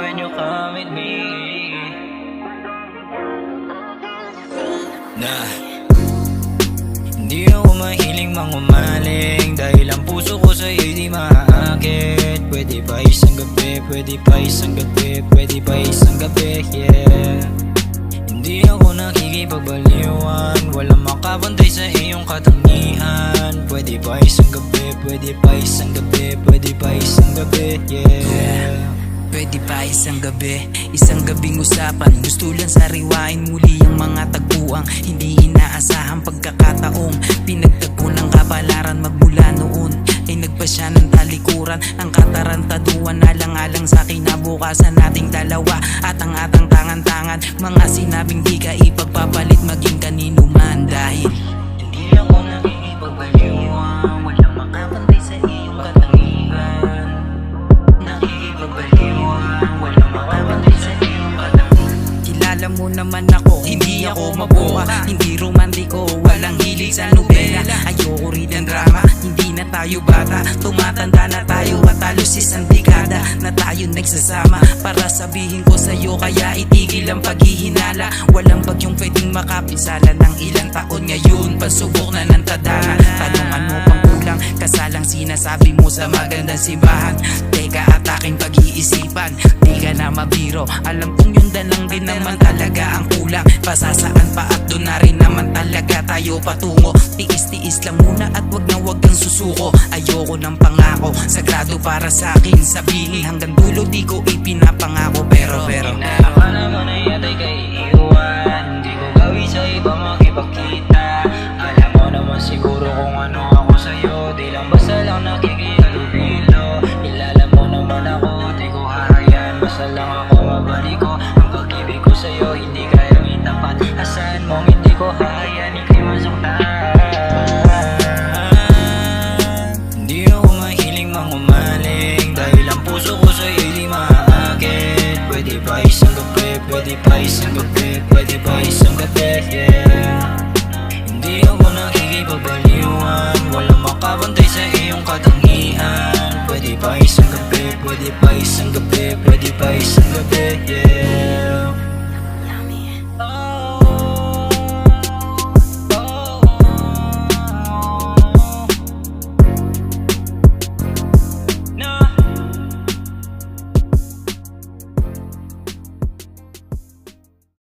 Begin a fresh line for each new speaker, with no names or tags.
when you come with me. Hindi ako mahiling mangumaling, dahil ang puso ko sa'yo'y di maaakit. Pwede ba isang gabi, pwede ba isang gabi, pwede ba isang gabi, yeah. Hindi ako nakikipagbaliwan, walang makabantay sa iyong katangian. Pwede ba isang gabi, pwede ba isang gabi, pwede ba isang gabi, yeah.
Pwede ba isang gabing usapan? Gusto lang sariwain muli ang mga tagpuang hindi inaasahang pagkakataong pinagtagpo ng kapalaran magmula noon ay nagpasya ng talikuran. Ang katarantaduan alang-alang sa kinabukasan nating dalawa at ang atang tangan-tangan, mga sinabing di ka ipagpapalit maging kanino man. Dahil
hindi ako nakikipagbaliwan, walang makabantay sa iyong katangian.
Kilala mo naman ako, hindi ako mabuka, hindi romantiko, walang hilig sa nobela. Ayoko rin ng drama, hindi na tayo bata, tumatanda na tayo at halos isang dekada na tayo nagsasama. Para sabihin ko sa'yo, kaya itigil ang paghihinala. Walang bagyong pwedeng makapinsala ng ilang taon ngayon, pansubok na ng tadhana. Tanungan mo pang kulang, kasalang sinasabi mo sa magandang simbahan. Teka at aking pag-iisipan, di ka na mabiro, alam kong yun lang din naman talaga ang kulang. Pasasaan pa at doon na rin naman talaga tayo patungo. Tiis-tiis lang muna at wag na wag kang susuko. Ayoko ng pangako, sagrado para sa akin sabihin. Hanggang dulo di ko ipinapangako, pero
Inaakala mo na yata'y kaiiwan, hindi ko gawin sa iba makipagkita. Alam mo naman siguro kung ano ako sa'yo, di lang basta lang nakikihalubilo. Kilala mo naman ako, di ko hahayaan, basta lang ako mabalik ko. Ang pag-ibig ko sa'yo hindi kayang itapat, asahan mong hindi ko hahayaan ika'y masuktan. Hindi ako mahiling mangumaling, dahil ang puso ko sa'yo'y di maaakit. Pwede ba isang gabi, pwede ba isang gabi, pwede ba isang gabi, yeah. Hindi ako nakikipagbaliwan, walang makabantay sa iyong katangian. Pwede ba isang gabi, pwede ba isang gabi, pwede ba isang gabi, yeah.